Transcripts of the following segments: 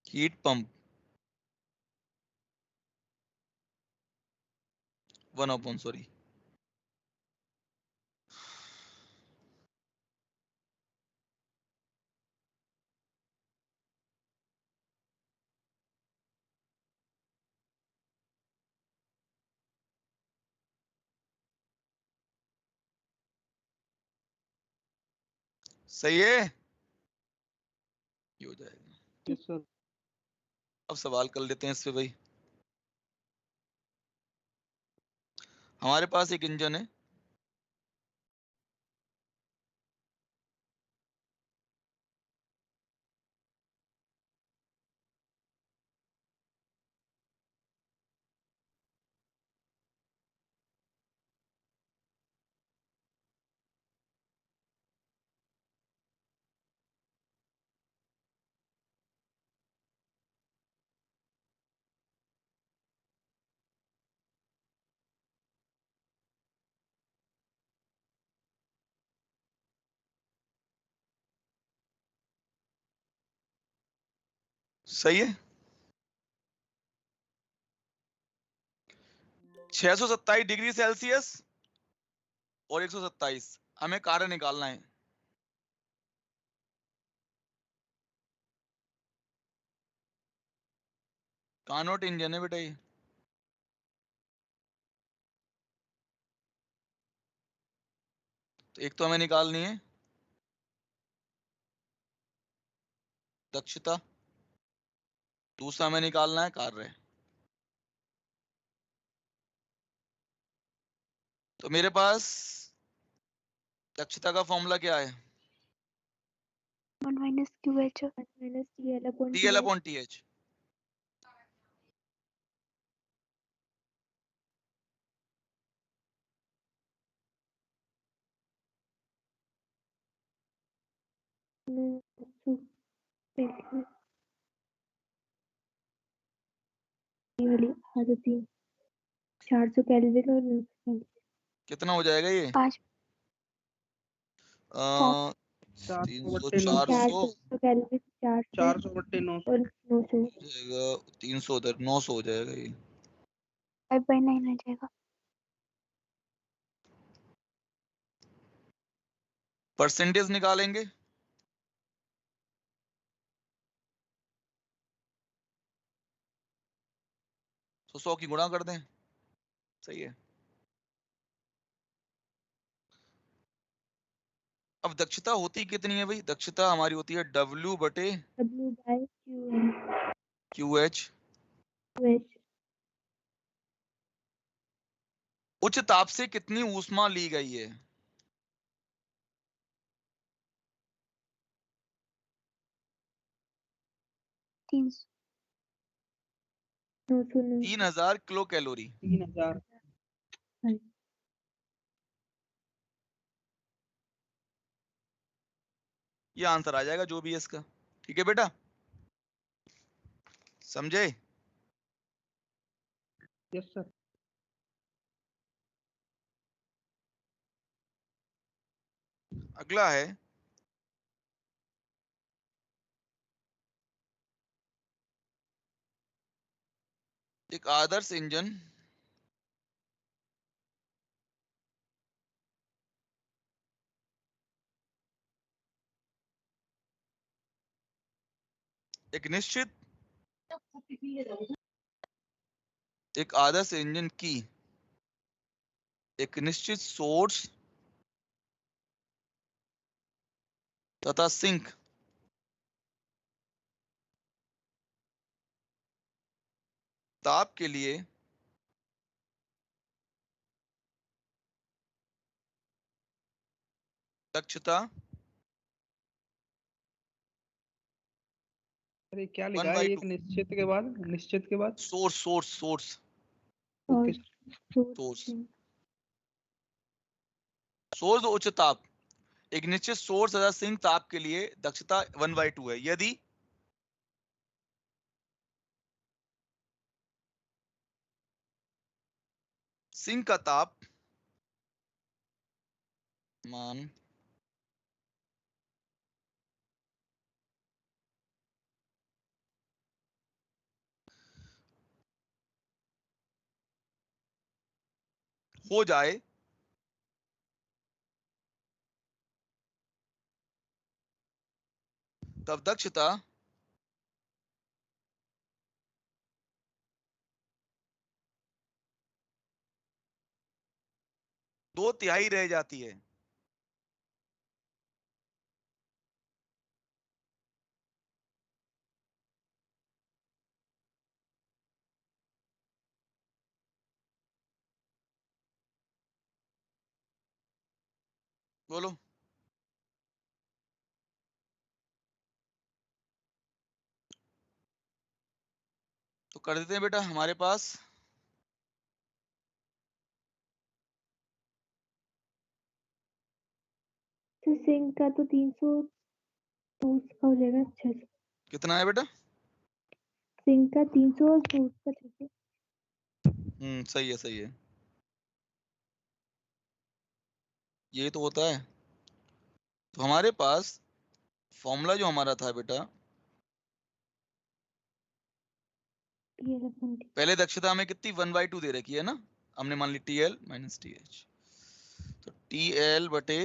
Heat pump 1 sorry सही है, ये हो जाएगा। Yes sir. अब सवाल कर लेते हैं इससे भाई। हमारे पास एक इंजन है, सही है। 627 डिग्री सेल्सियस और 127, हमें कार्य निकालना है। कार्नोट इंजन है बेटा ये। तो एक तो हमें निकालनी है दक्षता, दूसरा हमें निकालना है कार्य। तो मेरे पास दक्षता का फॉर्मूला क्या है? 1 minus QH 1 minus TL upon DL TH. Upon TH। No, so basically ये वाली आदत 400 केल्विन और 900 केल्विन। कितना हो जाएगा ये? 5 300 400 400 केल्विन 400 400/900 और 900 हो जाएगा, 300 उधर 900 हो जाएगा ये। 5/9 आ जाएगा। परसेंटेज निकालेंगे, तो 100 की गुणा कर दें। सही है। अब दक्षता होती कितनी है भाई? दक्षता हमारी होती है W बटे W by QN QH। QH उच्च ताप से कितनी ऊष्मा ली गई है? 300 900 3000 किलो कैलोरी। 3000। ये आंसर आ जाएगा जो भी है इसका। ठीक है बेटा, समझे? Yes sir. अगला है एक आदर्श इंजन एक निश्चित एक आदर्श इंजन की एक निश्चित सोर्स तथा सिंक ताप के लिए दक्षता अरे क्या लिखा है? 1/2। एक निश्चित के बाद, निश्चित के बाद। Source source source okay sir. Source source उच्च ताप, एक निश्चित सोर्स तथा सिंक ताप के लिए दक्षता 1/2 है। यदि सिंक का ताप मान हो जाए तब दक्षता दो तिहाई रह जाती है। बोलो। तो कर देते हैं बेटा हमारे पास तो सिंक का तो 300 तो उसका हो जाएगा 600। कितना है बेटा? सिंक का 300 और फ्रूट का 600। सही है सही है, ये तो होता है। तो हमारे पास फॉर्मूला जो हमारा था बेटा, ये अपन पहले दक्षता हमें कितनी 1/2 दे रखी है ना, हमने मान ली TL माइनस TH, तो TL बटे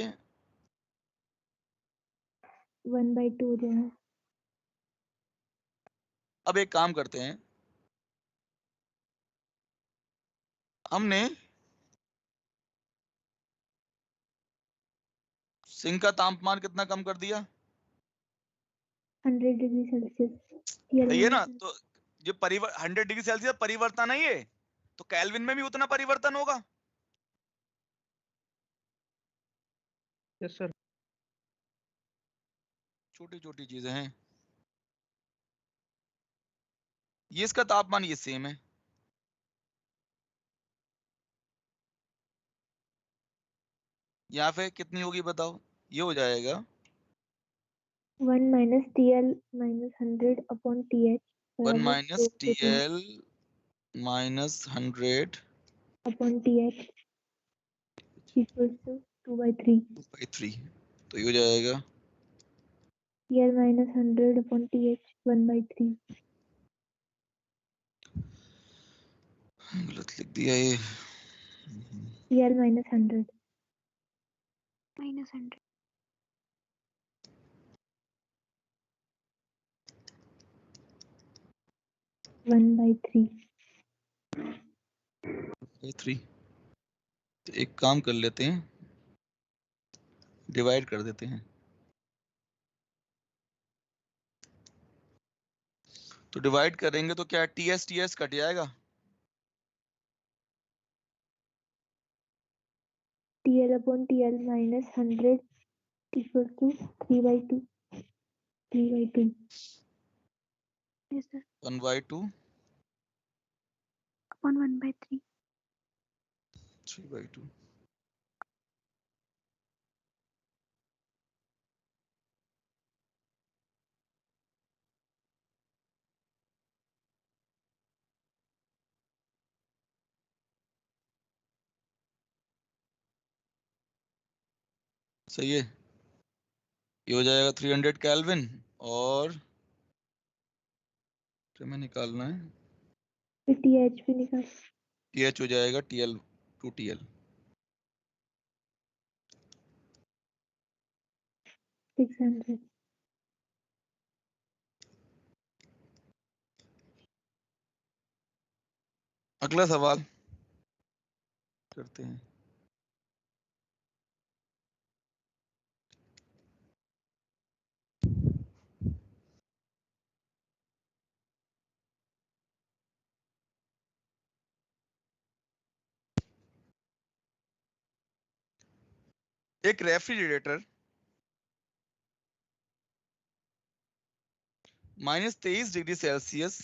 1/2 हो जाएगा। अब एक काम करते हैं, हमने सिंक का तापमान कितना कम कर दिया, 100 डिग्री सेल्सियस। सही है ना? तो जो 100 डिग्री सेल्सियस परिवर्तन है ये, तो केल्विन में भी उतना परिवर्तन होगा। Yes sir. छोटी छोटी चीजें हैं। ये इसका तापमान ये सेम है, यहाँ पे कितनी होगी बताओ? ये हो जाएगा 1 minus TL minus 100 upon TH 1 बराबर minus 2 TL minus 100 upon TH equals to 2/3। 2/3, तो ये हो जाएगा TL minus 100 upon TH 1/3। गलत लिख दिया ये। TL minus 100 minus 100 1/3। 3, तो एक काम कर लेते हैं, डिवाइड कर देते हैं। तो डिवाइड करेंगे तो क्या TS कट जाएगा, TL upon TL minus 100 equals to 3/2 3/2। Yes sir। 1/2 upon 1/3। 3/2। सही है, ये हो जाएगा 300 केल्विन, और हमें निकालना है फिर TH भी निकाल। TH हो जाएगा TL 2TL। 600। अगला सवाल करते हैं। एक रेफ्रिजरेटर -23 डिग्री सेल्सियस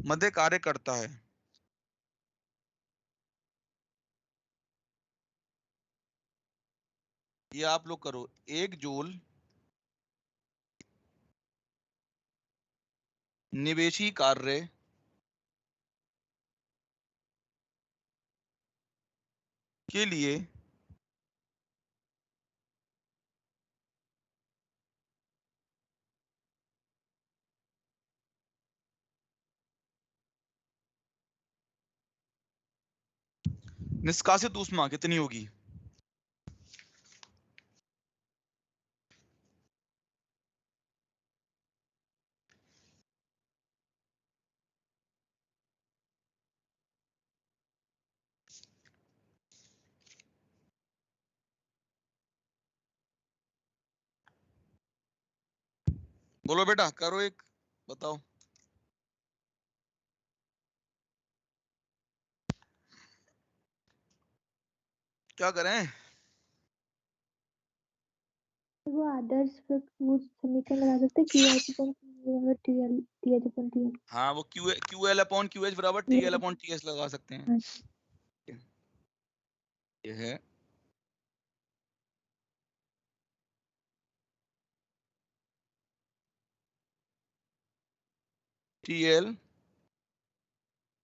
मध्य कार्य करता है, ये आप लोग करो, 1 जूल निवेशी कार्य के लिए निष्कासित ऊष्मा कितनी होगी? बोलो बेटा, करो एक, बताओ। क्या करें? वो आदर्श वो समीकरण लगा सकते हैं QH upon TL TH upon TL। हाँ, वो QL अपॉन QH बराबर TL अपॉन TH लगा सकते हैं। ये है TL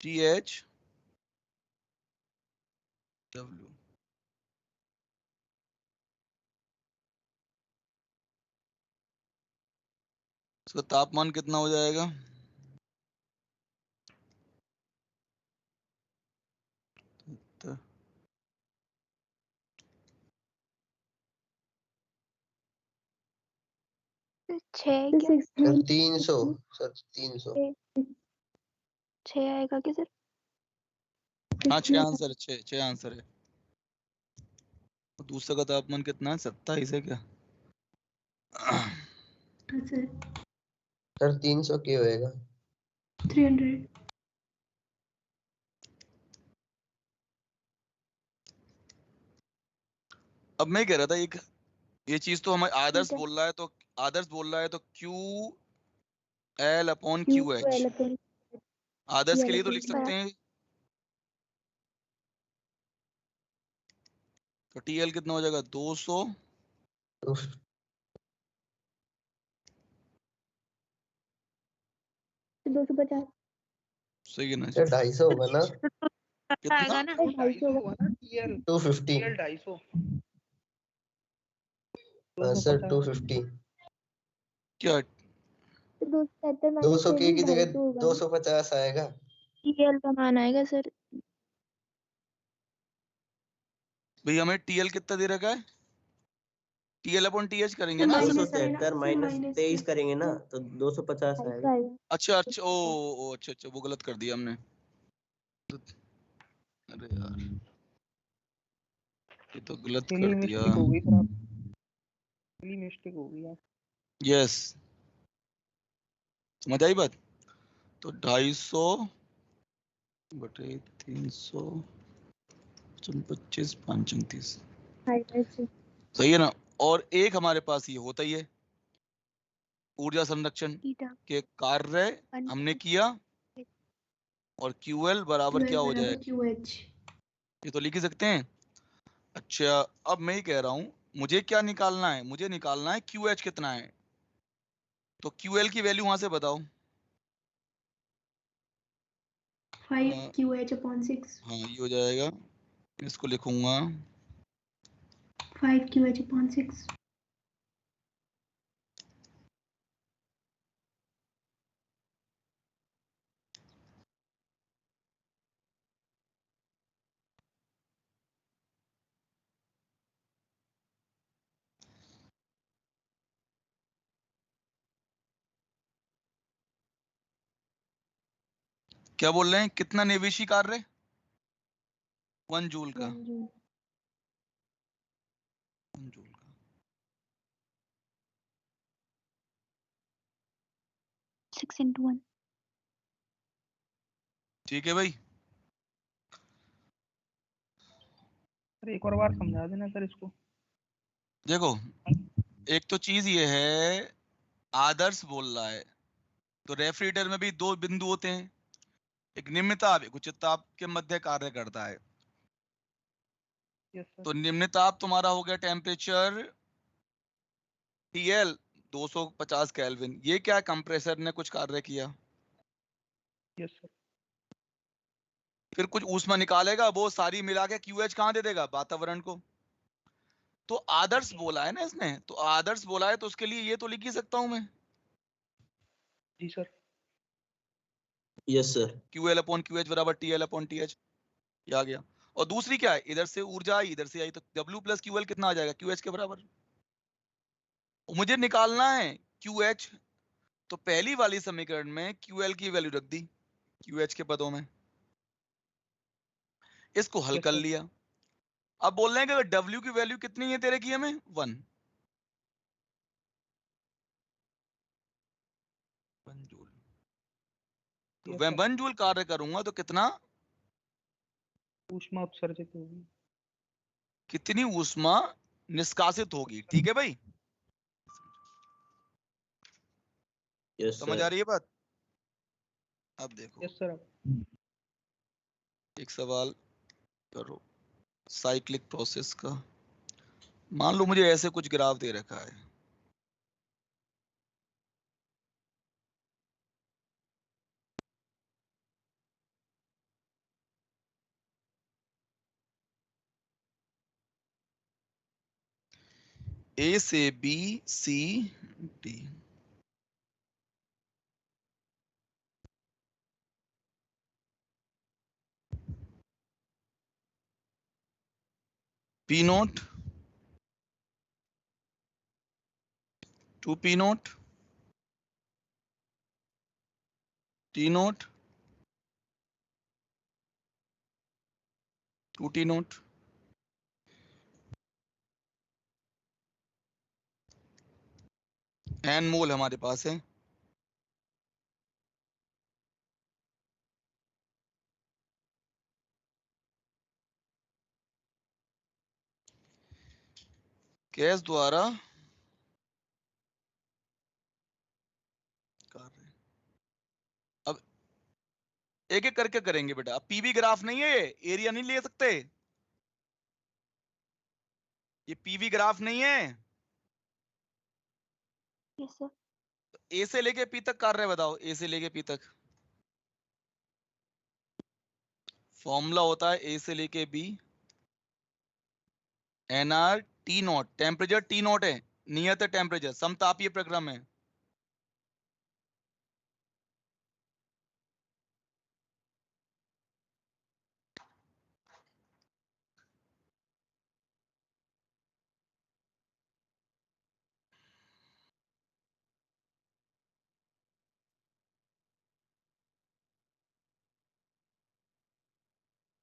TH W। इसका तापमान कितना हो जाएगा? तो 6 क्या? सर 300 सर 300 6 आएगा क्या सर? हाँ, 6 आंसर, 6 आंसर है। तो दूसरा का तापमान कितना है? 27 है क्या? सर 300 के होएगा। 300। अब मैं कह रहा था एक, ये चीज तो हमारे आदर्श ठीक है। बोल रहा है, तो आदर्श बोल रहा है तो QL upon QH QL upon आदर्श के लिए तो QL लिख upon सकते हैं। तो TL कितना हो जाएगा? 200 250। सही है ना? सर 250 होगा ना? कितना? आएगा ना? 250 होगा ना TL 250 250। हाँ सर 250 क्या? 277 माइनस 200 के की जगह 250 होगा ना? 250 आएगा। TL का मान आएगा सर। भैया हमें TL कितना दे रखा है? TL अपॉन TH करेंगे ना? 273 माइनस 23 करेंगे ना तो 250 आएगा। अच्छा अच्छा, ओ अच्छा अच्छा, वो गलत कर दिया हमने। अरे यार, ये तो गलत सिली कर दिया। मिस्टेक हो गई सर, सिली मिस्टेक हो गई। यस, समझ आई बात? तो 250 बटे 300 25 5 30, सही है ना? और एक हमारे पास ये होता ही है, ऊर्जा संरक्षण ईटा के कार्य हमने किया, और QL बराबर क्या हो जाएगा? QH। ये तो लिख ही सकते हैं। अच्छा, अब मैं ही कह रहा हूं, मुझे क्या निकालना है? मुझे निकालना है QH कितना है। तो QL की वैल्यू वहां से बताओ। 5 QH upon 6। हाँ, ये हो जाएगा, इसको लिखूंगा 5 QH upon 6। क्या बोल रहे हैं? कितना निवेशी कार्य? 1 जूल का। 1 जूल का। 6 into 1। ठीक है भाई। सर एक और बार समझा देना सर इसको। देखो, एक तो चीज ये है, आदर्श बोल रहा है, तो रेफ्रिजरेटर में भी 2 बिंदु होते हैं, एक निम्न ताप एक उच्च ताप के मध्य कार्य करता है। Yes sir. तो निम्न ताप तुम्हारा हो गया टेम्परेचर TL 250 केल्विन। ये क्या, कंप्रेसर ने कुछ कार्य किया, यस सर। फिर कुछ ऊष्मा निकालेगा, वो सारी मिला के QH कहाँ दे देगा? वातावरण को। तो आदर्श बोला है ना इसने, तो आदर्श बोला है तो उसके लिए ये तो लिख ही सकता हूं मैं, जी सर। Yes sir. QL/QH बराबर TL/TH। ये आ गया। और दूसरी क्या है? इधर से ऊर्जा आई, इधर से आई, तो W + QL कितना आ जाएगा? QH के बराबर। मुझे निकालना है QH, तो पहली वाली समीकरण में QL की वैल्यू रख दी QH के पदों में, इसको हल यस कर सर। लिया। अब बोल रहे हैं कि अगर W की वैल्यू कितनी है तेरे किए में? 1 जूल। तो यस मैं सर। 1 जूल कार्य करूंगा तो कितना, ऊष्मा उत्सर्जित होगी। कितनी ऊष्मा निष्कासित होगी। ठीक है भाई, यस समझ आ सर। रही है बात? अब देखो यस सर। एक सवाल करो साइक्लिक प्रोसेस का। मान लो मुझे ऐसे कुछ ग्राफ दे रखा है, A से B C D, P0 to P0 T0 to T0, n मोल हमारे पास है। गैस द्वारा कार्य। अब एक एक करके करेंगे बेटा, अब पीवी ग्राफ नहीं है, ये एरिया नहीं ले सकते, ये पीवी ग्राफ नहीं है। Yes sir. ए से लेके पी तक कार्य बताओ, ए से लेके पी तक। फॉर्मूला होता है ए से लेके B, NR T0, temperature T0 है, नियत टेम्परेचर, समतापीय प्रक्रम है।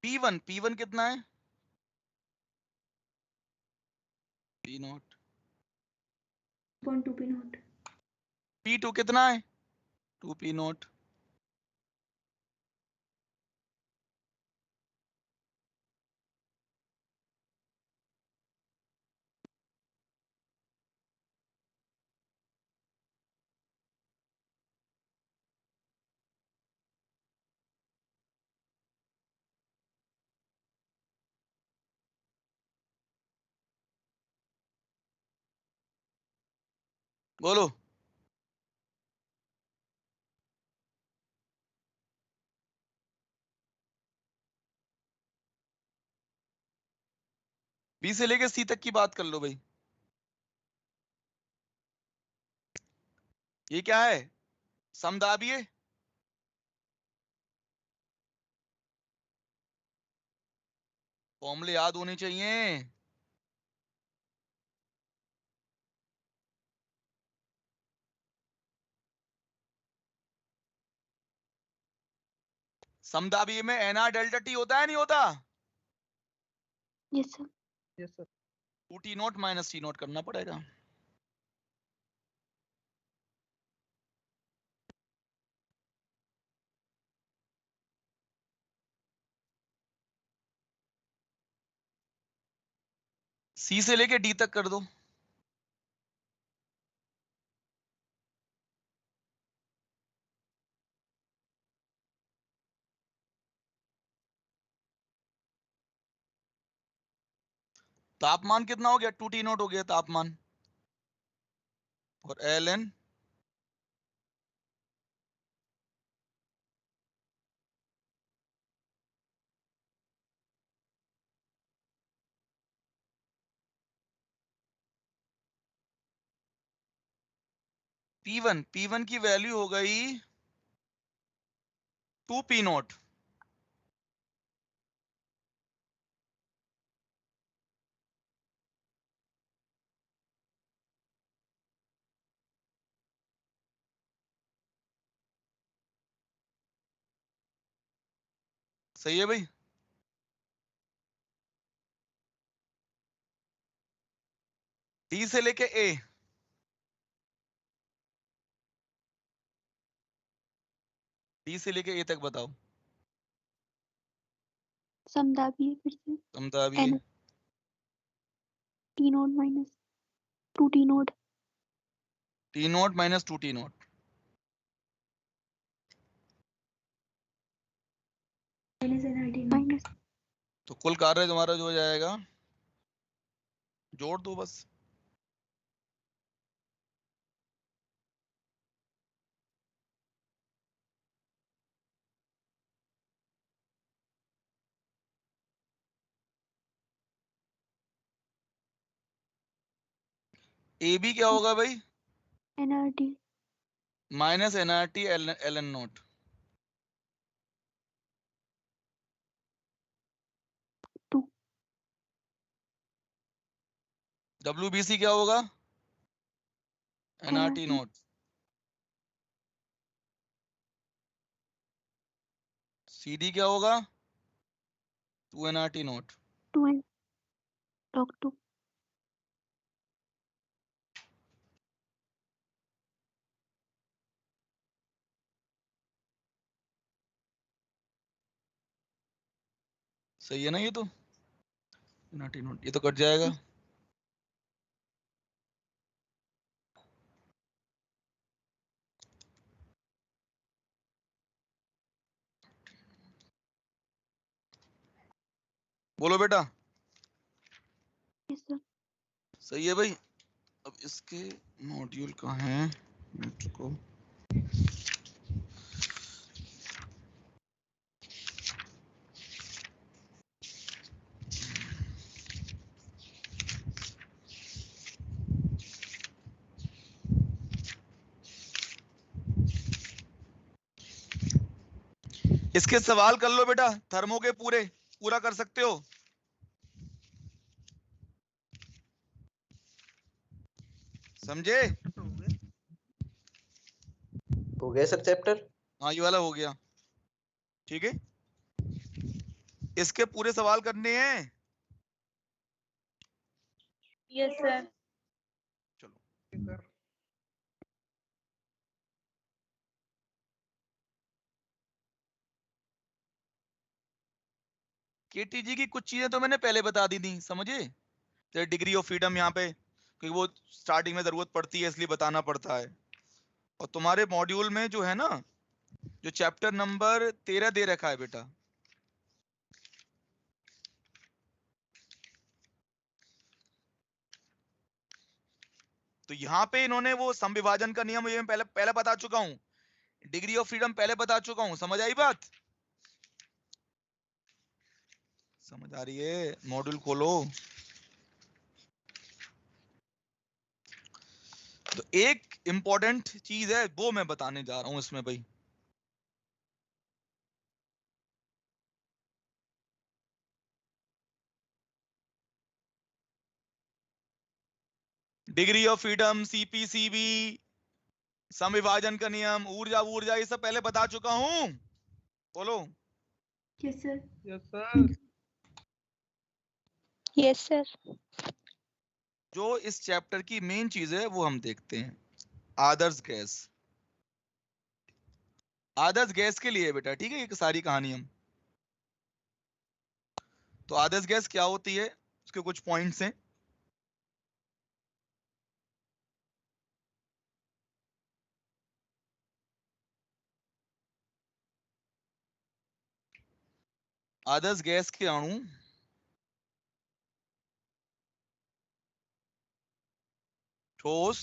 P1 कितना है? P0। 2 P0। P2 कितना है? 2 P0। बोलो। बी से लेके सी तक की बात कर लो भाई। ये क्या है? समदाबीय। फॉर्मूले याद होने चाहिए। समदाबीय में NR डेल्टा T होता है नहीं होता? Yes sir. Yes sir. 2 T0 minus T0 करना पड़ेगा। सी से लेके डी तक कर दो। तापमान कितना हो गया? 2 T0 हो गया तापमान। और LN P1 की वैल्यू हो गई 2P0। सही है भाई? डी से लेके ए, डी से लेके ए तक बताओ। समदाबी है फिर से। समदाबी N T node minus 2T node. T0 minus 2T0। Minus तो कुल कार्य तुम्हारा जो हो जाएगा, जोड़ दो बस। ए बी क्या होगा भाई? NRT minus NRT ln note. 2 WBC क्या होगा? NRT NRT note. CD क्या होगा? 2 NRT नोट। 2 N log 2। सही है ना? ये तो NRT नोट, ये तो कट जाएगा। बोलो बेटा। Yes sir. सही है भाई। अब इसके मॉड्यूल कहाँ हैं? मिनट को। इसके सवाल कर लो बेटा, थर्मो के पूरा कर सकते हो। समझे? हो गया सर चैप्टर? हाँ, ये वाला हो गया। ठीक है, इसके पूरे सवाल करने हैं। Yes sir. चलो। केटीजी की कुछ चीजें तो मैंने पहले बता दी थी, समझे? जैसे डिग्री ऑफ फ्रीडम यहाँ पे, क्योंकि वो स्टार्टिंग में जरूरत पड़ती है इसलिए बताना पड़ता है। और तुम्हारे मॉड्यूल में जो है ना, जो चैप्टर नंबर 13 दे रखा है बेटा, तो यहाँ पे इन्होंने वो समविभाजन का नियम, ये मैं पहले पहले बता चुका हूँ। डिग्री ऑफ फ्रीडम पहले बता चुका हूँ। समझ आई बात? समझ आ रही है? मॉड्यूल खोलो। तो एक इंपॉर्टेंट चीज है वो मैं बताने जा रहा हूं इसमें भाई। डिग्री ऑफ फ्रीडम, CPCB, समविभाजन का नियम, ऊर्जा ऊर्जा, ये सब पहले बता चुका हूं। बोलो। Yes sir. Yes sir. Yes sir. जो इस चैप्टर की मेन चीज है वो हम देखते हैं। आदर्श गैस। आदर्श गैस के लिए बेटा, ठीक है, ये सारी कहानी हम। तो आदर्श गैस क्या होती है, उसके कुछ पॉइंट्स हैं। आदर्श गैस के अणु ठोस,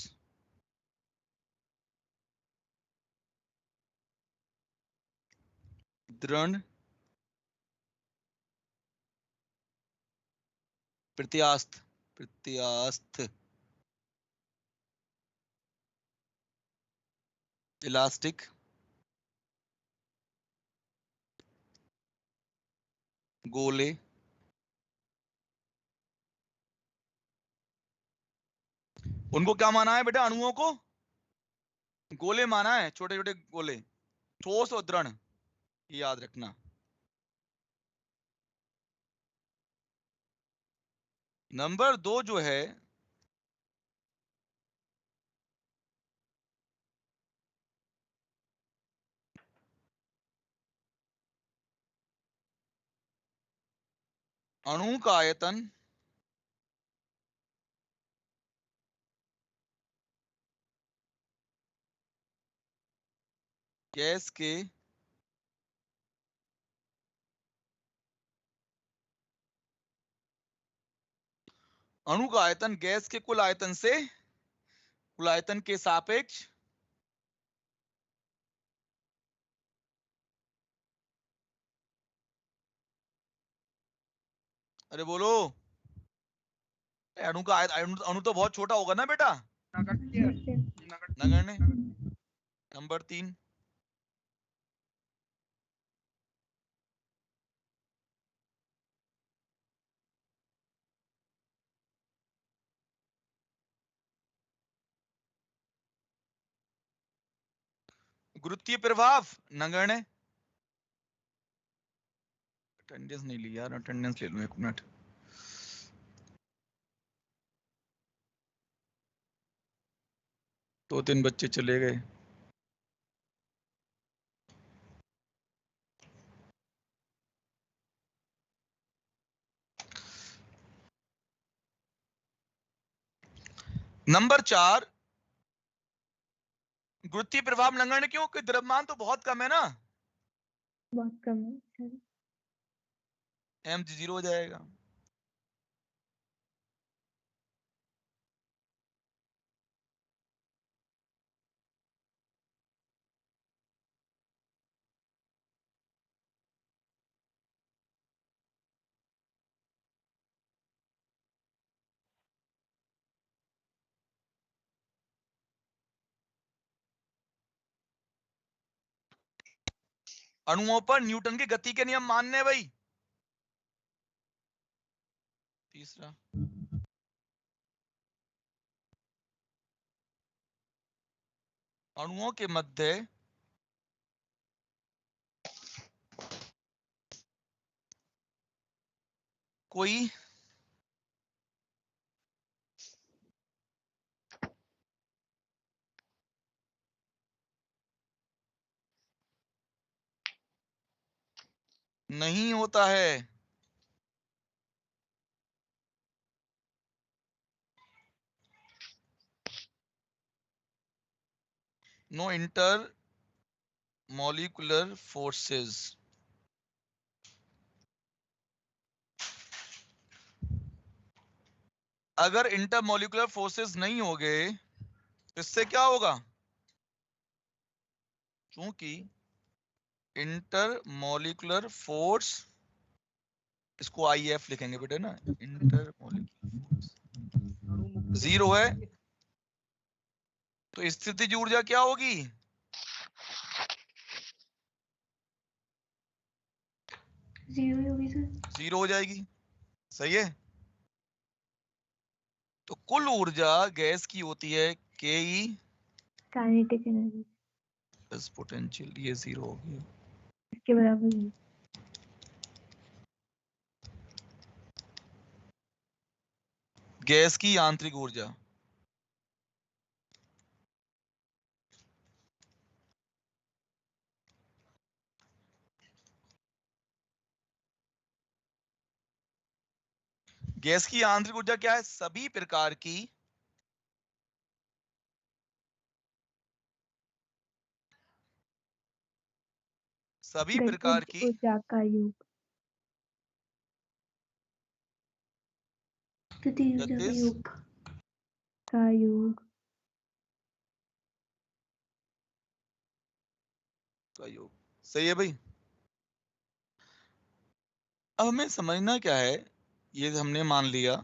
दृढ़, प्रत्यास्थ, इलास्टिक, गोले, उनको क्या माना है बेटा? अणुओं को गोले माना है, छोटे छोटे गोले, ठोस और दृढ़, ये याद रखना। नंबर 2 जो है, अणु का आयतन गैस के अणु का आयतन गैस के कुल आयतन से, कुल आयतन के सापेक्ष अरे बोलो, अणु का अणु तो बहुत छोटा होगा ना बेटा, नगण्य जी सर। नगण्य। नंबर 3, गुरुत्वीय प्रभाव, नगण्य। अटेंडेंस नहीं ली यार, अटेंडेंस ले लूं 1 मिनट। दो 3 बच्चे चले गए। नंबर 4, गुरुत्वीय प्रभाव नगण्य क्यों? कि द्रव्यमान तो बहुत कम है ना, बहुत कम है सर। mg 0 हो जाएगा। अणुओं पर न्यूटन के गति के नियम मानने भाई। तीसरा, अणुओं के मध्य कोई नहीं होता है। No intermolecular forces. अगर इंटरमॉलिक्यूलर फोर्सेस नहीं होंगे तो इससे क्या होगा? क्योंकि इंटरमॉलिक्यूलर फोर्स, इसको IF लिखेंगे बेटे ना, इंटरमॉलिक्यूलर फोर्स 0 है, तो स्थितिज ऊर्जा क्या होगी? जीरो होगी सर। 0 हो जाएगी। सही है। तो कुल ऊर्जा गैस की होती है KE kinetic energy plus potential, ये 0 हो गया। इसके बराबर है। गैस की आंतरिक ऊर्जा, गैस की आंतरिक ऊर्जा क्या है? सभी प्रकार की गतिज ऊर्जा का योग। गतिज ऊर्जा का गतिज योग। का योग। का योग। सही है भाई। अब हमें समझना क्या है, ये हमने मान लिया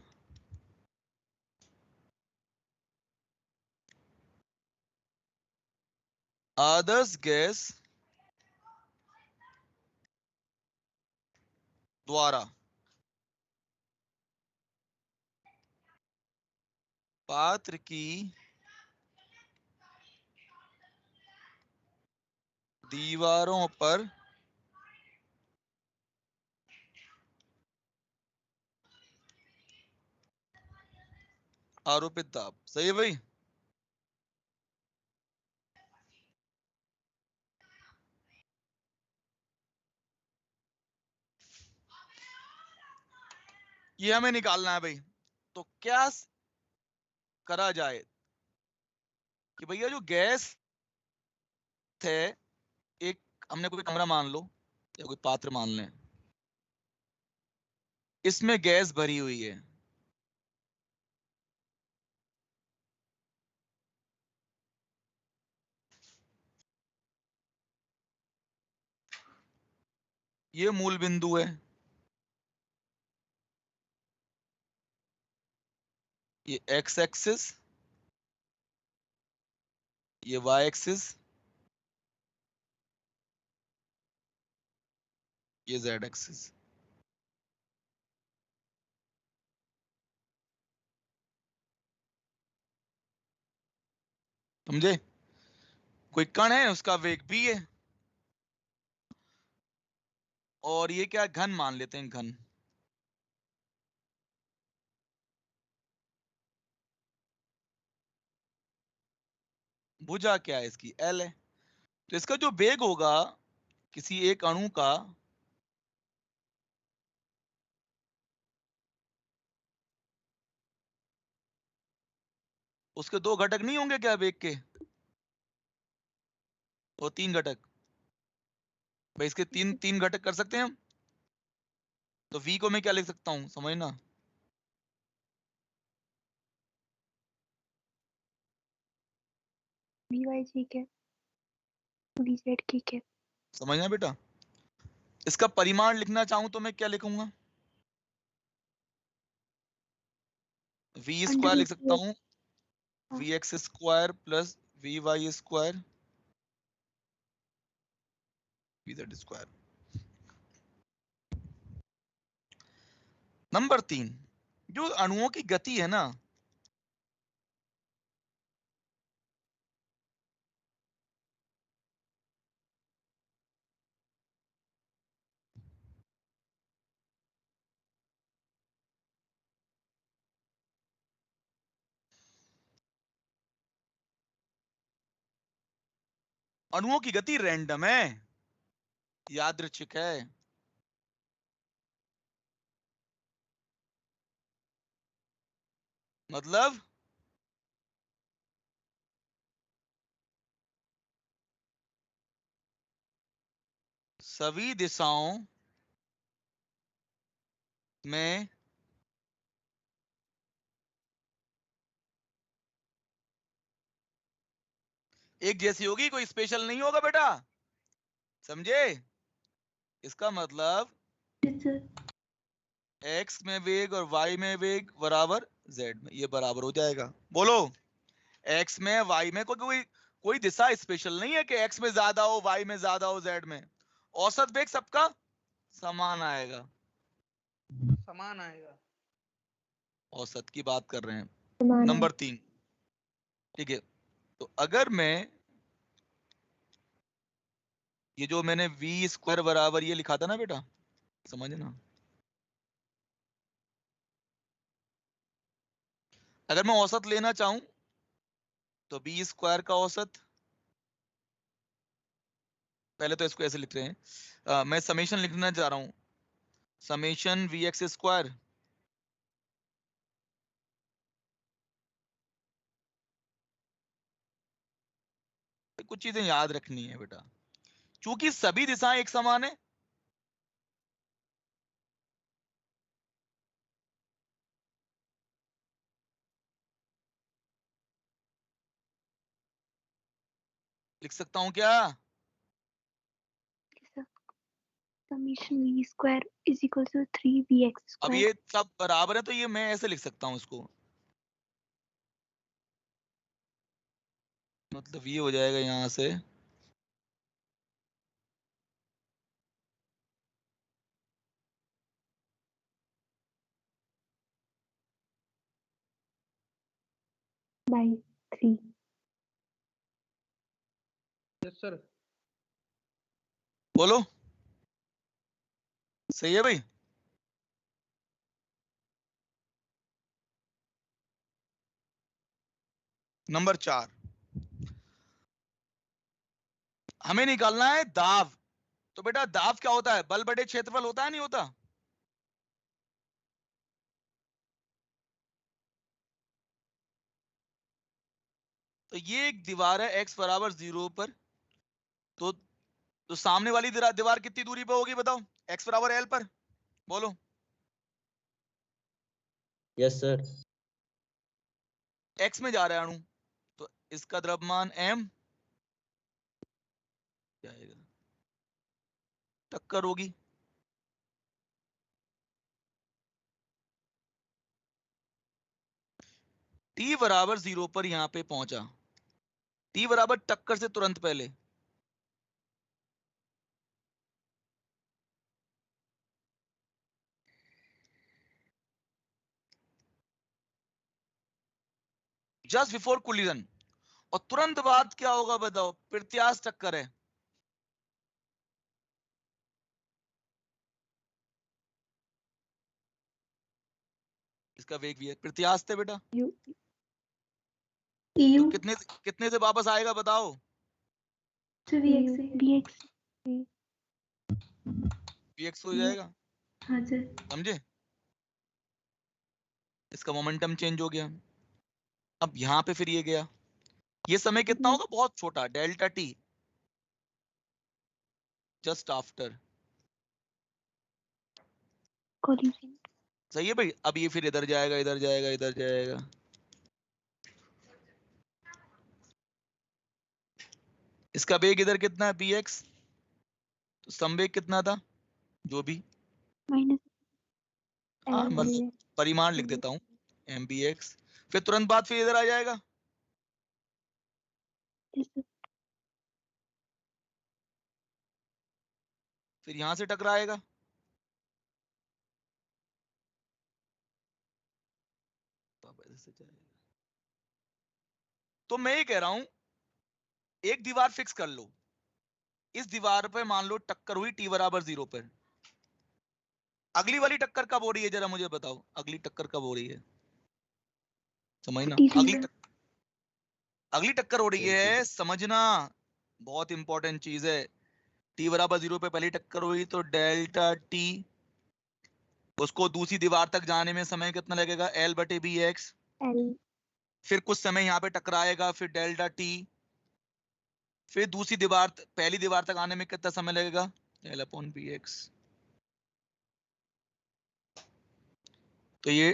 आदर्श गैस द्वारा पात्र की दीवारों पर आरोपित दाब। सही है भाई? ये हमें निकालना है भाई। तो क्या करा जाए कि भैया जो गैस है, एक हमने कोई कमरा मान लो या कोई पात्र मान लें, इसमें गैस भरी हुई है। ये मूल बिंदु है, ये एक्स एक्सिस, ये वाई एक्सिस, ये जेड एक्सिस। समझे? कोई कण है, उसका वेग भी है, और ये क्या घन मान लेते हैं, घन। भुजा क्या है इसकी, एल है। तो इसका जो वेग होगा किसी एक अणु का, उसके दो घटक नहीं होंगे क्या वेग के? वो तीन घटक। भाई इसके तीन तीन घटक कर सकते हैं हम। तो v को मैं क्या लिख सकता हूं, समझना। वी ठीक है, वी जेड ठीक है। समझना बेटा। इसका परिमाण लिखना चाहूं तो मैं क्या लिखूंगा, v स्क्वायर लिख सकता हूं, V X square plus V Y square V Z square. Number 3, जो अणुओं की गति है ना, अणुओं की गति रैंडम है, यादृच्छिक है। मतलब सभी दिशाओं में एक जैसी होगी, कोई स्पेशल नहीं होगा बेटा। समझे? इसका मतलब Yes, sir. x में वेग और y में वेग बराबर z में, ये बराबर हो जाएगा। बोलो, x में y में कोई कोई दिशा स्पेशल नहीं है कि x में ज्यादा हो, y में ज्यादा हो, z में। औसत वेग सबका समान आएगा। समान आएगा। औसत की बात कर रहे हैं। समान है। नंबर 3, ठीक है। तो अगर मैं ये जो मैंने v स्क्वायर बराबर ये लिखा था ना बेटा, समझना। अगर मैं औसत लेना चाहूं तो बी स्क्वायर का औसत, पहले तो इसको ऐसे लिख रहे हैं, मैं समेशन लिखना चाह रहा हूं, समेशन वी एक्स स्क्वायर कुछ चीजें याद रखनी है बेटा, क्योंकि सभी दिशाएं एक समान है। लिख सकता हूं क्या? Summation V square is equal to 3vx अब स्क्वायर। ये सब बराबर है तो ये मैं ऐसे लिख सकता हूं इसको, मतलब ये हो जाएगा यहां से by 3. Yes sir. बोलो, सही है भाई? नंबर 4, हमें निकालना है दाब। तो बेटा दाब क्या होता है? बल बटे क्षेत्रफल होता है, नहीं होता? तो ये एक दीवार है x बराबर 0 पर, तो सामने वाली दीवार कितनी दूरी पे होगी बताओ, x बराबर l पर? बोलो। Yes sir. x में जा रहा है अणु, तो इसका द्रव्यमान m जाएगा, टक्कर होगी। t बराबर 0 पर यहां पे पहुंचा, t बराबर टक्कर से तुरंत पहले जस्ट बिफोर कोलिजन, और तुरंत बाद क्या होगा बताओ? प्रत्यास्थ टक्कर है। इसका वेग भी है, प्रत्यास्थ है बेटा। U तो EU कितने से वापस आएगा बताओ? से VX से VX px हो जाएगा, हाँ सर। समझे? इसका मोमेंटम चेंज हो गया। अब यहां पे फिर ये गया, ये समय कितना होगा? बहुत छोटा, delta T, just after. collision सही है भाई? अब ये फिर इधर जाएगा, इधर जाएगा, इधर जाएगा। इसका वेग इधर कितना है? px। तो संवेग कितना था? जो भी, minus हाँ L मतलब परिमाण लिख देता हूँ, mbx। फिर तुरंत बाद फिर इधर आ जाएगा, this is फिर यहां से टकराएगा, तो मैं ये कह रहा हूं, एक दीवार फिक्स कर लो, इस दीवार पे मान लो टक्कर हुई t बराबर 0 पर। अगली वाली टक्कर कब हो रही है जरा मुझे बताओ, अगली टक्कर कब हो रही है? समझना, 43 पे। अगली टक्कर हो रही है, समझना, बहुत इंपॉर्टेंट चीज है। t बराबर 0 पे पहली टक्कर हुई, तो डेल्टा t, उसको दूसरी दीवार तक जाने में समय कितना लगेगा? l बटे बी एक्स। L फिर कुछ समय यहाँ पे टकराएगा, फिर डेल्टा t, फिर दूसरी दीवार पहली दीवार तक आने में कितना समय लगेगा? l upon B X. तो ये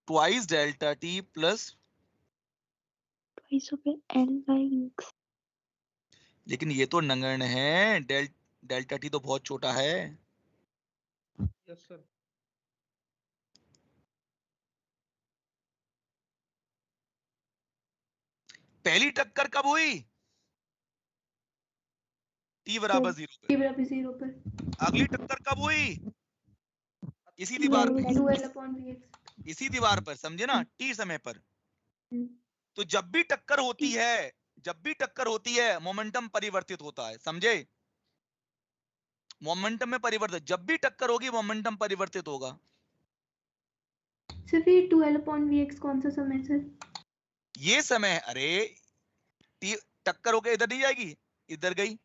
twice delta t plus, twice of L by X. लेकिन ये तो नगण्य है, डेल्टा t तो बहुत छोटा है। Yes sir. पहली टक्कर कब हुई? t बराबर 0 T पे। बराबर 0 पर। अगली टक्कर कब हुई? इसी दीवार पे, 2L upon VX। इसी दीवार पर, समझे ना, t समय पर। तो जब भी टक्कर होती है, जब भी टक्कर होती है, मोमेंटम परिवर्तित होता है, समझे? मोमेंटम में परिवर्तित, जब भी टक्कर होगी मोमेंटम परिवर्तित होगा। सर फिर 2L upon VX कौन सा समय सर? ये समय, अरे टक्कर होके इधर नहीं जाएगी, इधर गई,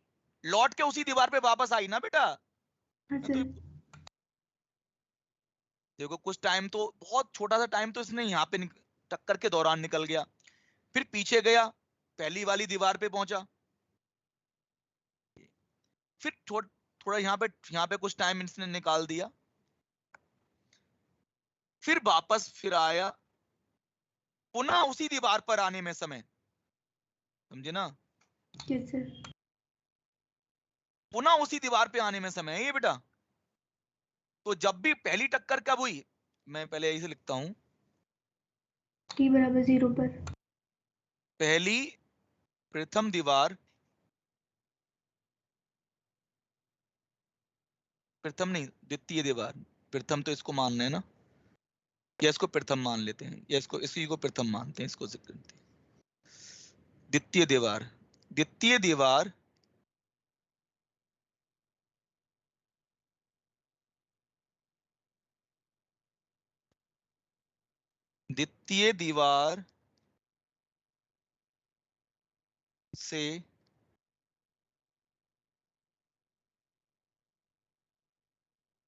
लौट के उसी दीवार पे वापस आई ना बेटा। हाँ तो सर। देखो कुछ टाइम तो, बहुत छोटा सा टाइम तो इसने यहाँ पे टक्कर के दौरान निकल गया, फिर पीछे गया, पहली वाली दीवार पे पहुंचा, फिर थोड़ा यहाँ पे कुछ टाइम इसने निकाल दिया, फिर वापस फिर आया, पुनः उसी दीवार पर आने में समय, समझे ना? Yes sir. पुनः उसी दीवार पे आने में समय है ये बेटा। तो जब भी पहली टक्कर कब हुई, मैं पहले यही से लिखता हूं, T बराबर 0 पर। पहली प्रथम दीवार, प्रथम नहीं, द्वितीय दीवार, प्रथम तो इसको मानना है ना, या इसको प्रथम मान लेते हैं, या इसको इसी को प्रथम मानते हैं, इसको द्वितीय दीवार, द्वितीय दीवार द्वितीय दीवार से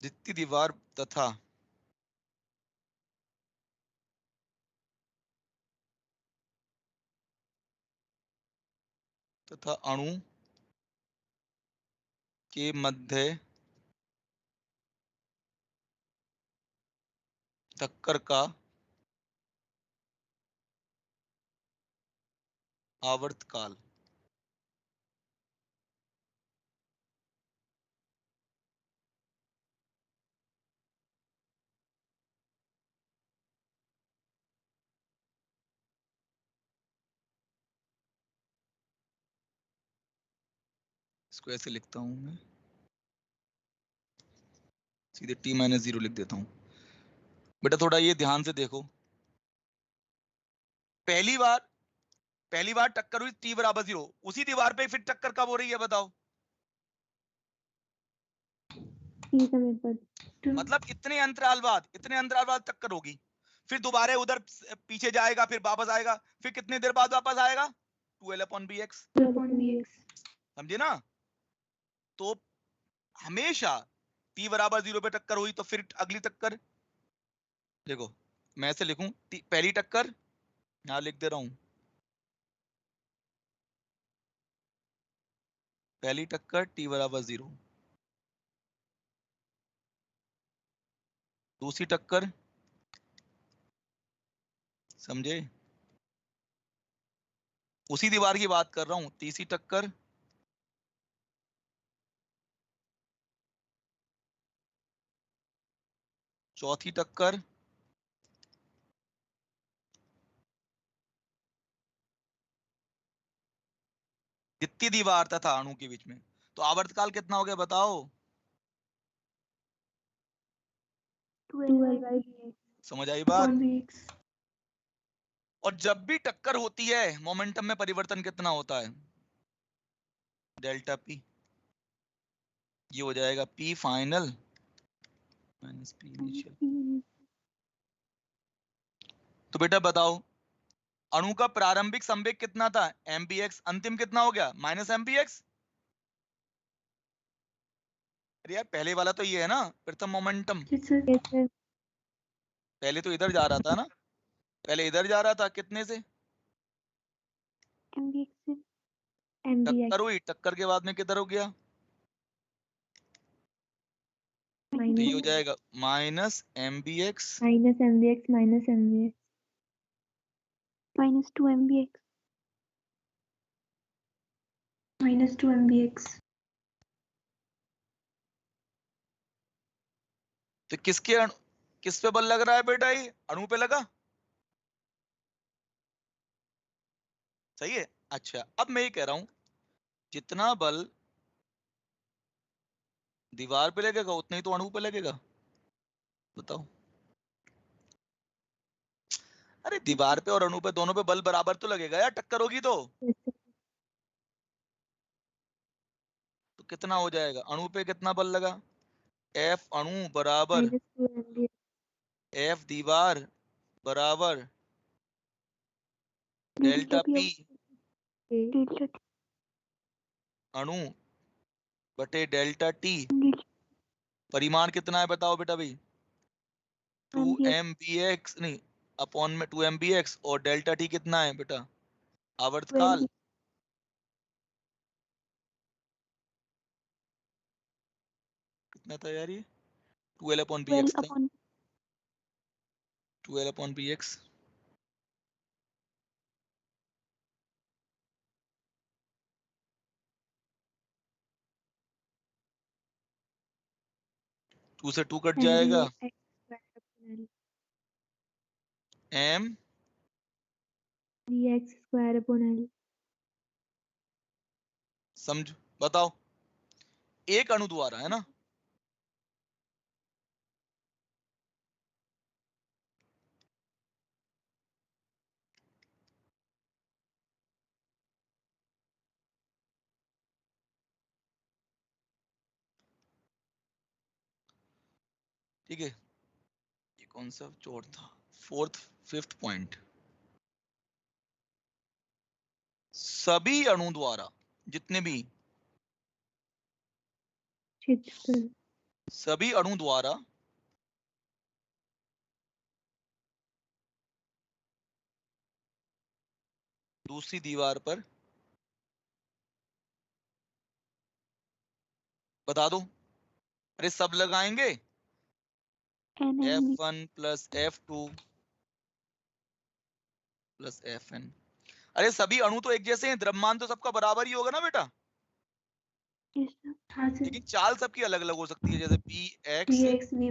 द्वितीय दीवार तथा अणु के मध्य टक्कर का आवर्तकाल। इसको ऐसे लिखता हूं मैं, सीधे t-0 लिख देता हूं। बेटा थोड़ा ये ध्यान से देखो, पहली बार टक्कर हुई t बराबर 0, उसी दीवार पे फिर टक्कर कब हो रही है बताओ? T समय पर। मतलब इतने अंतराल बाद टक्कर होगी, फिर दोबारा उधर पीछे जाएगा, फिर वापस आएगा, फिर कितने देर बाद वापस आएगा? 2L/bx, समझे ना? तो हमेशा t बराबर 0 पे टक्कर हुई तो फिर अगली टक्कर, देखो मैं ऐसे लिखूं, पहली टक्कर यहां लिख दे रहा हूं, पहली टक्कर t बराबर 0, दूसरी टक्कर, समझे? उसी दीवार की बात कर रहा हूं, तीसरी टक्कर, चौथी टक्कर, द्वितीय दीवार तथा अणु के बीच में। तो आवर्तकाल कितना हो गया बताओ? 2L/bx. समझ आई बात? और जब भी टक्कर होती है मोमेंटम में परिवर्तन कितना होता है? Delta P. ये हो जाएगा P final minus P initial. तो बेटा बताओ, अणु का प्रारंभिक संवेग कितना था? mvx, अंतिम कितना हो गया? Minus mvx। अरे यार पहले वाला तो ये है ना, प्रथम मोमेंटम, Yes, sir. पहले तो इधर जा रहा था ना, पहले इधर जा रहा था, कितने से? mvx से MBX टक्कर हुई, टक्कर के बाद में किधर हो गया? तो ये हो minus जाएगा minus mvx MBX minus MBX. minus 2 -2 MBX. तो किस पे बल लग रहा है बेटा? ये अणु पे लगा, सही है। अच्छा अब मैं ये कह रहा हूं, जितना बल दीवार पे लगेगा उतना ही तो अणु पे लगेगा, बताओ। अरे दीवार पे और अणु पे दोनों पे बल बराबर तो लगेगा यार, टक्कर होगी तो। Yes, sir. तो कितना हो जाएगा? अणु पे कितना बल लगा? F अणु बराबर -2 MBX. F दीवार बराबर delta delta p P Okay. delta t अणु बटे डेल्टा T। delta परिमाण कितना है बताओ बेटा भाई? 2 MBX. MBX नहीं, अपॉन में 2 MBX, और डेल्टा T कितना है बेटा? 2 आवर्तकाल। MBX. कितना था यार ये? 2L/bx 12 था, upon 2L/bx। टू से 2 कट जाएगा, MBX square upon L. m BX square upon L. समझ, बताओ। एक अणु द्वारा, है ना, ठीक है, ये कौन सा चौथा, फोर्थ फिफ्थ पॉइंट, सभी अणु द्वारा, जितने भी क्षेत्रफल सभी अणु द्वारा दूसरी दीवार पर, बता दो, अरे सब लगाएंगे, NN F1 plus F2 plus Fn। अरे सभी अणु तो एक जैसे हैं, द्रव्यमान तो सबका बराबर ही होगा ना बेटा, yes sir. हाँ सर लेकिन चाल सबकी अलग अलग हो सकती है, जैसे px px vy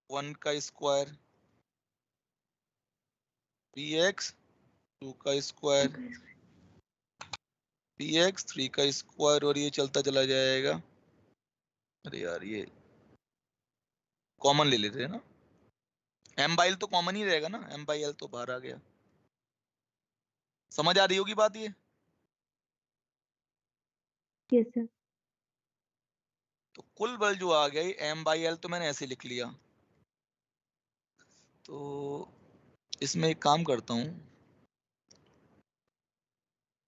1 का स्क्वायर, px 2 का स्क्वायर, px 3 का स्क्वायर, और ये चलता चला जाएगा। अरे यार ये कॉमन ले लेते हैं ना, m बाई l तो कॉमन ही रहेगा ना, m बाई l तो बाहर आ गया। समझ आ रही होगी बात ये। Yes sir. तो कुल बल जो आ गया m बाई l तो मैंने ऐसे लिख लिया। तो इसमें एक काम करता हूँ,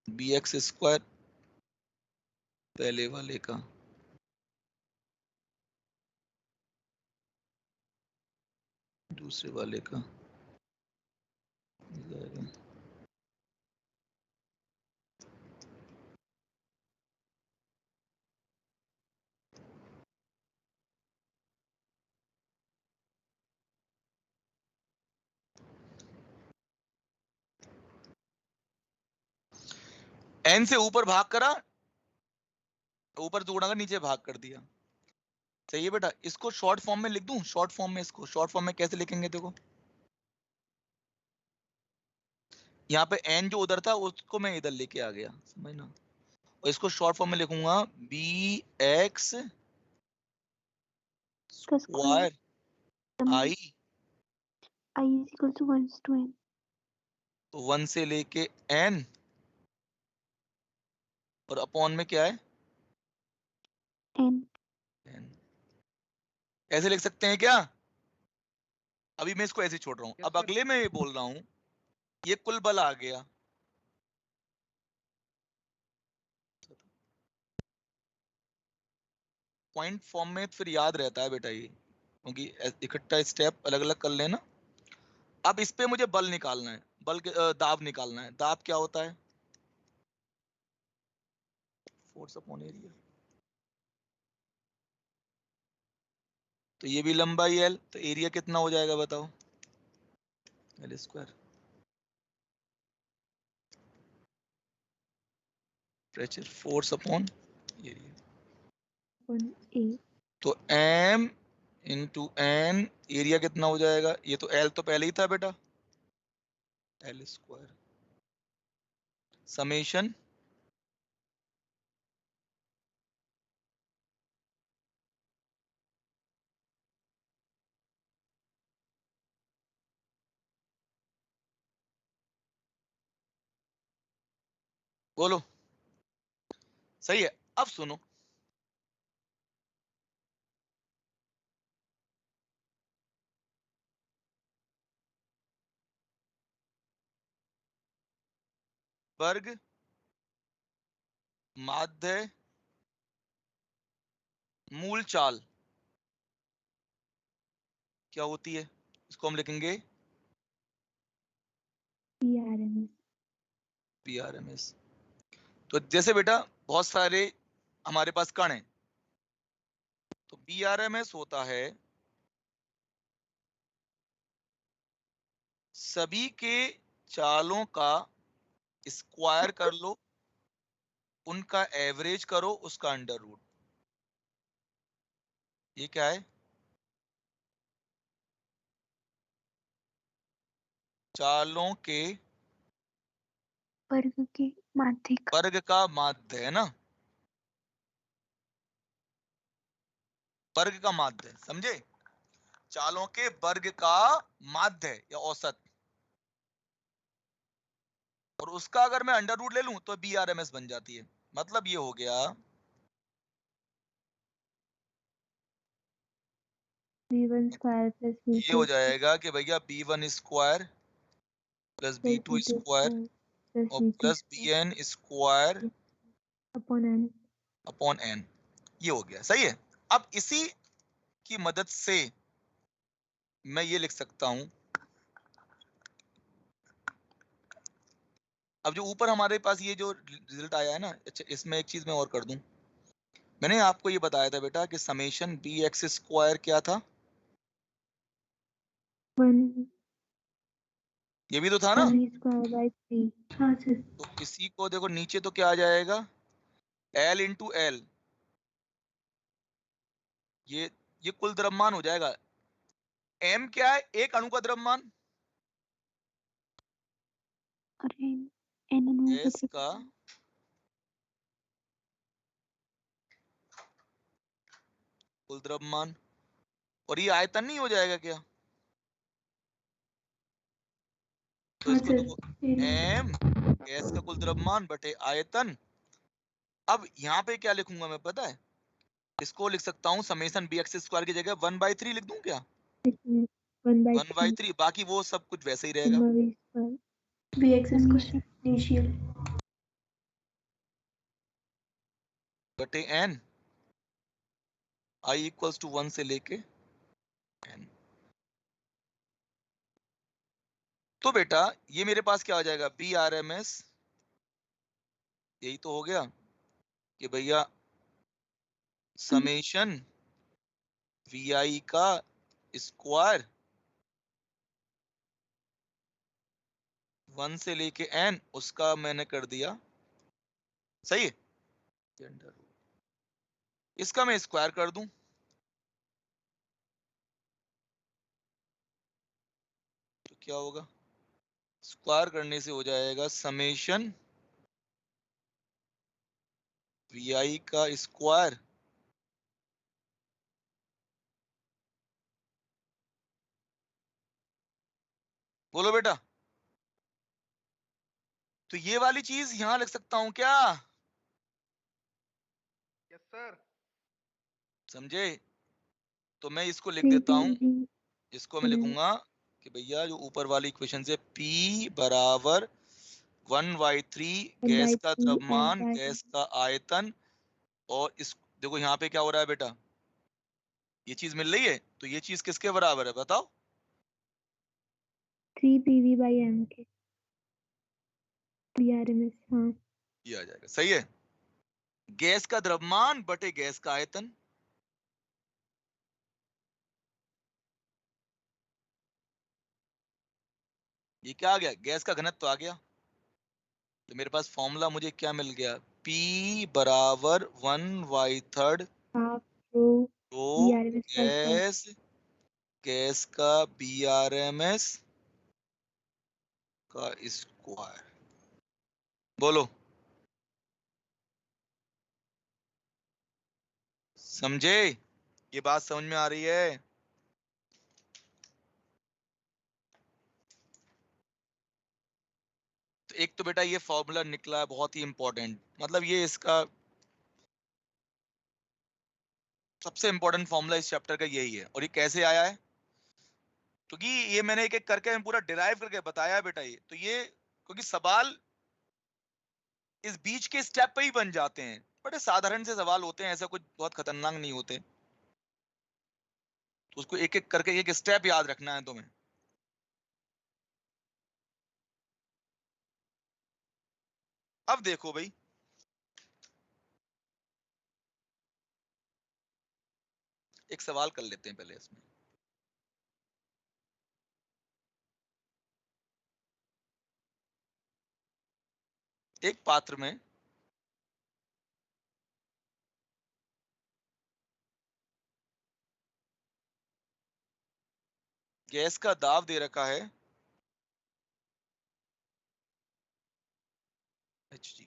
bx स्क्वायर पहले वाले का दूसरे वाले का, n से ऊपर भाग करा, ऊपर से गुणा कर नीचे भाग कर दिया। सही है बेटा, इसको शॉर्ट फॉर्म में लिख दूं, शॉर्ट फॉर्म में, इसको शॉर्ट फॉर्म में कैसे लिखेंगे देखो, यहाँ पे n जो उधर था उसको मैं इधर लेके आ गया, समझना, और इसको शॉर्ट फॉर्म में लिखूंगा bx का square square i, I is equal to 1 to n. तो 1 से लेके n, और अपॉन में क्या है n n। ऐसे लिख सकते हैं क्या? अभी मैं इसको ऐसे छोड़ रहा हूँ, अब अगले में ये बोल रहा हूँ, ये कुल बल आ गया, पॉइंट फॉर्म में फिर याद रहता है बेटा ये, क्योंकि इकट्ठा स्टेप अलग अलग कर लेना। अब इस पे मुझे बल निकालना है, बल दाब निकालना है। दाब क्या होता है? Force upon area. तो ये भी लंबाई L, तो एरिया कितना हो जाएगा बताओ? L square. Pressure force upon area, A तो M इंटू N, एरिया कितना हो जाएगा? ये तो L तो पहले ही था बेटा, L स्क्वायर समेशन बोलो, सही है। अब सुनो, वर्ग माध्य मूल चाल क्या होती है? इसको हम लिखेंगे PRMS। तो जैसे बेटा बहुत सारे हमारे पास कण हैं, तो PRMS होता है सभी के चालों का स्क्वायर कर लो, उनका एवरेज करो, उसका अंडर रूट। ये क्या है? चालों के वर्ग के माध्यिक वर्ग का माध्य है ना, वर्ग का माध्य, समझे? चालों के वर्ग का माध्य या औसत, और उसका अगर मैं अंडर रूट ले लूं तो BRMS बन जाती है। मतलब ये हो गया V1 स्क्वायर प्लस ये हो V2 जाएगा कि भैया B1 square plus plus B2 V2 square plus और V2 plus BN square upon n। Upon n। ये हो गया, सही है। अब इसी की मदद से मैं ये लिख सकता हूं, अब जो ऊपर हमारे पास ये जो रिजल्ट आया है ना, अच्छा इसमें एक चीज मैं और कर दूं। मैंने आपको ये बताया था बेटा कि समेशन बी एक्स स्क्वायर क्या था, 1 ये भी तो था ना। V square by 3। हाँ सर। तो इसी को देखो नीचे तो क्या आ जाएगा, L इंटू एल, ये कुल द्रव्यमान हो जाएगा। M क्या है, एक अणु का द्रव्यमान, और n अणुओं का गैस का द्रव्यमान। कुल द्रव्यमान, और ये आयतन नहीं हो जाएगा क्या। तो हाँ इसको सर। देखो M गैस का कुल द्रव्यमान बटे आयतन। अब यहाँ पे क्या लिखूंगा मैं पता है, इसको लिख सकता हूँ समेशन बी एक्स स्क्वायर की जगह 1/3 लिख दूं क्या, 1/3 1/3, बाकी वो सब कुछ वैसे ही रहेगा। Sigma V square Vx summation square initial. बटे n, i इक्वल्स टू 1 से लेके n। तो बेटा ये मेरे पास क्या हो जाएगा, बी आर एम एस, यही तो हो गया कि भैया समेशन वी आई का स्क्वायर 1 से लेके n, उसका मैंने कर दिया, सही है। इसका मैं स्क्वायर कर दूं, तो क्या होगा, स्क्वायर करने से हो जाएगा समेशन वी आई का स्क्वायर बोलो बेटा। तो ये वाली चीज यहां लिख सकता हूं क्या, यस सर। समझे। तो मैं इसको लिख देता हूं, 3PV इसको मैं लिखूंगा कि भैया जो ऊपर वाली इक्वेशन से P बराबर 1/3 गैस का 1/3 L द्रव्यमान, बाय गैस का आयतन, और इस देखो यहाँ पे क्या हो रहा है बेटा, ये चीज मिल रही है, तो ये चीज किसके बराबर है बताओ, 3PV बाई M के VRMS। हाँ ये आ जाएगा, सही है। गैस का द्रव्यमान बटे गैस का आयतन, ये क्या आ गया, गैस का घनत्व आ गया। तो मेरे पास फॉर्मूला मुझे क्या मिल गया, P बराबर 1/3 हाफ रो रो VRMS का स्क्वायर। गैस, गैस का BRMS का स्क्वायर। बोलो समझे, ये बात समझ में आ रही है। तो एक तो बेटा ये फॉर्मूला निकला है बहुत ही इंपॉर्टेंट, मतलब ये इसका सबसे इंपॉर्टेंट फॉर्मूला इस चैप्टर का यही है। और ये कैसे आया है, क्योंकि ये मैंने एक एक करके पूरा डिराइव करके बताया है बेटा। ये तो ये क्योंकि सवाल इस बीच के स्टेप पे ही बन जाते हैं, बड़े साधारण से सवाल होते हैं, ऐसा कुछ बहुत खतरनाक नहीं होते। तो उसको एक एक करके एक स्टेप याद रखना है तुम्हें। अब देखो भाई, एक सवाल कर लेते हैं पहले इसमें। एक पात्र में गैस का दाब दे रखा है Hg,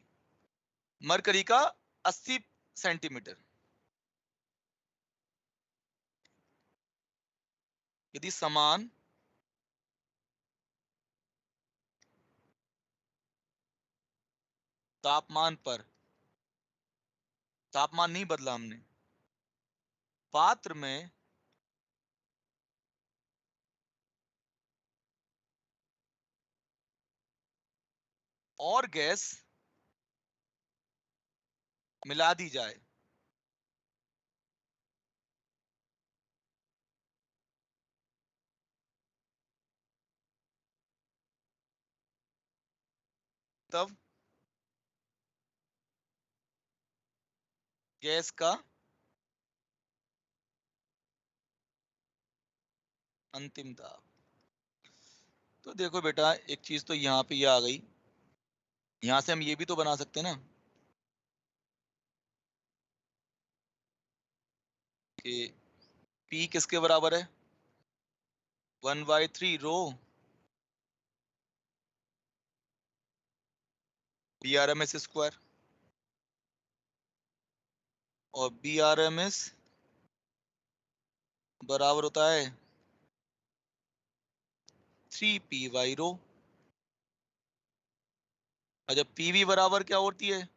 मरकरी का 80 सेंटीमीटर। यदि समान तापमान पर, तापमान नहीं बदला हमने, पात्र में और गैस मिला दी जाए, तब गैस का अंतिम दाब। तो देखो बेटा, एक चीज तो यहाँ पे ये आ गई, यहां से हम ये भी तो बना सकते हैं ना कि P किसके बराबर है, 1/3 रो BRMS स्क्वायर, और BRMS बराबर होता है 3PY रो। और जब PV बराबर क्या होती है,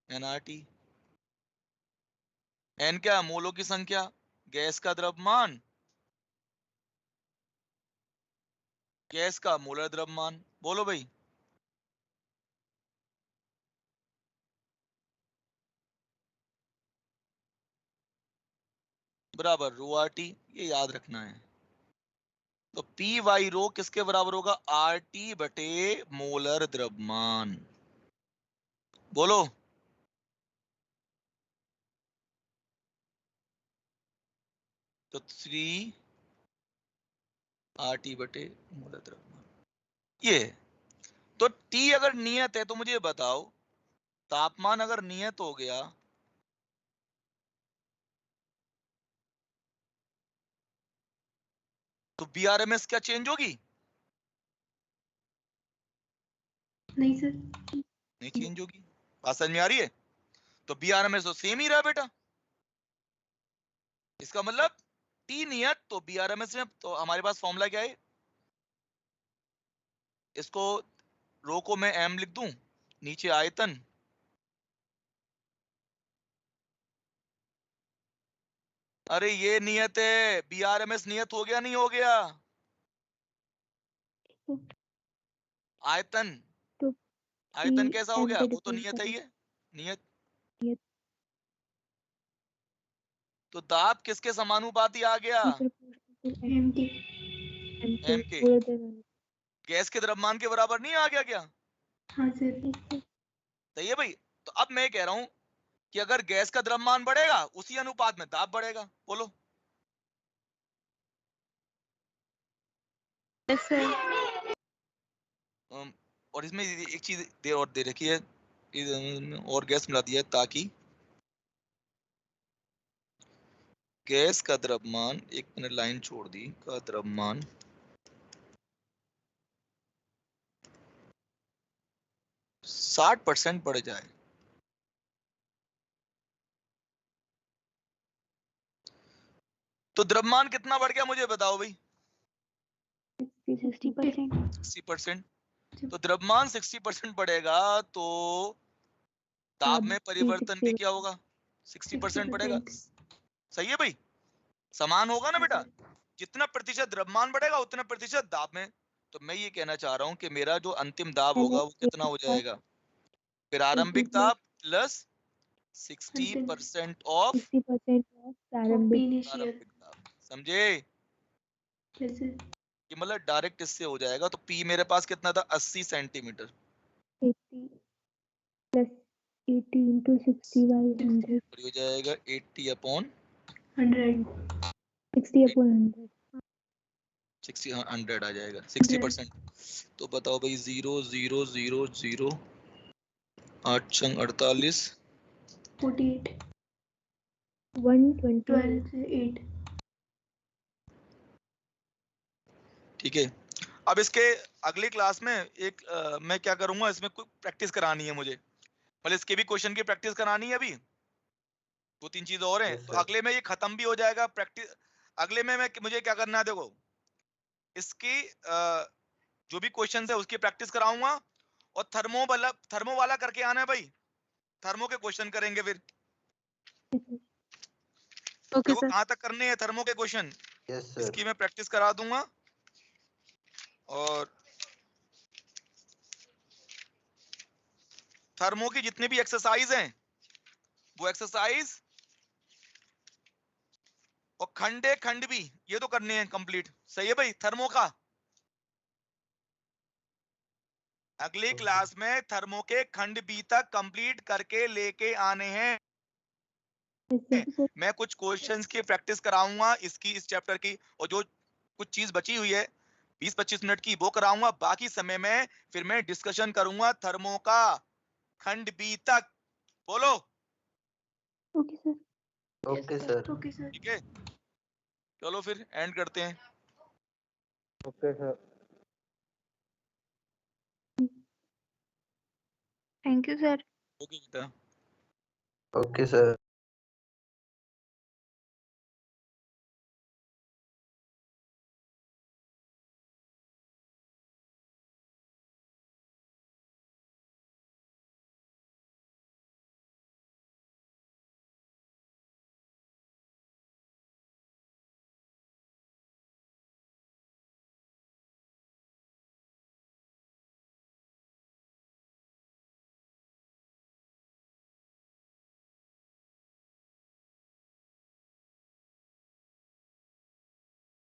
nRT। n क्या, मोलों की संख्या, गैस का द्रव्यमान, गैस का मोलर द्रव्यमान। बोलो भाई, बराबर रो RT, ये याद रखना है। तो PY रो किसके बराबर होगा, RT बटे मोलर द्रव्यमान। बोलो, तो 3RT बटे मोलर द्रव्यमान ये। तो T अगर नियत है तो मुझे बताओ, तापमान अगर नियत हो गया तो BRMS क्या चेंज होगी, नहीं सर। नहीं चेंज होगी। बात समझ में आ रही है। तो BRMS तो सेम ही रहा बेटा, इसका मतलब T नियत तो BRMS में, तो हमारे पास फॉर्मूला क्या है, इसको रो को मैं m लिख दूं, नीचे आयतन अरे ये नियत है, BRMS नियत हो गया नहीं हो गया, आयतन, तो आयतन P कैसा हो m गया, पे वो तो डिपेंड नियत है ही करेगा। है, नियत। नियत तो दाब किसके समानुपाती आ गया, P proportional to एम के। m के m के, मोलर द्रव्यमान। गैस के द्रव्यमान के बराबर नहीं आ गया क्या, हाँ सर। ठीक है। सही है भाई। तो अब मैं कह रहा हूं कि अगर गैस का द्रव्यमान बढ़ेगा उसी अनुपात में दाब बढ़ेगा। बोलो, यस सर। और इसमें एक चीज देर और दे रखी है, और गैस मिला दिया है ताकि गैस का द्रव्यमान, एक मैंने लाइन छोड़ दी, का द्रव्यमान 60% बढ़ जाए। तो द्रव्यमान कितना बढ़ गया मुझे बताओ भाई, 60%। 60%। तो द्रव्यमान 60% बढ़ेगा तो ताप में परिवर्तन भी क्या होगा, 60% बढ़ेगा। सही है भाई, समान होगा ना बेटा, जितना प्रतिशत द्रव्यमान बढ़ेगा उतना प्रतिशत दाब में। तो मैं ये कहना चाह रहा हूं कि मेरा जो अंतिम दाब होगा वो कितना हो जाएगा, प्रारंभिक दाब प्लस 60% ऑफ 60% ऑफ प्रारंभिक। इनिशियल। प्रारंभिक दाब। समझे, कि मतलब डायरेक्ट इससे हो जाएगा। तो P मेरे पास कितना था, 80 सेंटीमीटर, 80 प्लस 80 into 60 by 100। और ये हो जाएगा 80 अपॉन 100। 60 upon 100। 60, 100 आ जाएगा 60%। तो बताओ भाई, 0 0 0 0 8 छंग 48, 48। 120 12 से 8। ठीक है। अब इसके अगली क्लास में एक मैं क्या करूंगा, इसमें कोई प्रैक्टिस करानी है मुझे, मतलब इसके भी क्वेश्चन की प्रैक्टिस करानी है। अभी 2-3 चीज और हैं, Yes, तो sir. अगले में ये खत्म भी हो जाएगा प्रैक्टिस। अगले में मैं मुझे क्या करना है, देखो इसकी जो भी क्वेश्चन है उसकी प्रैक्टिस कराऊंगा, और थर्मो वाला करके आना है भाई, थर्मो के क्वेश्चन करेंगे फिर। ओके देखो सर। कहाँ तक करने हैं थर्मो के क्वेश्चन, Yes, sir. इसकी मैं प्रैक्टिस करा दूंगा। और थर्मो की जितने भी एक्सरसाइज हैं वो एक्सरसाइज और खंडे खंड भी ये तो करने हैं कंप्लीट। सही है भाई थर्मो का। अगली क्लास में थर्मो के खंड बी तक कंप्लीट करके लेके आने हैं। मैं कुछ क्वेश्चंस की प्रैक्टिस कराऊंगा इसकी, इस चैप्टर की, और जो कुछ चीज बची हुई है 20-25 मिनट की वो कराऊंगा। बाकी समय में फिर मैं डिस्कशन करूंगा थर्मो का खंड बी तक। बोलो okay sir. Okay sir. Okay sir. ठीक है, चलो फिर एंड करते हैं। Okay sir. Thank you sir. Okay बेटा। Okay sir.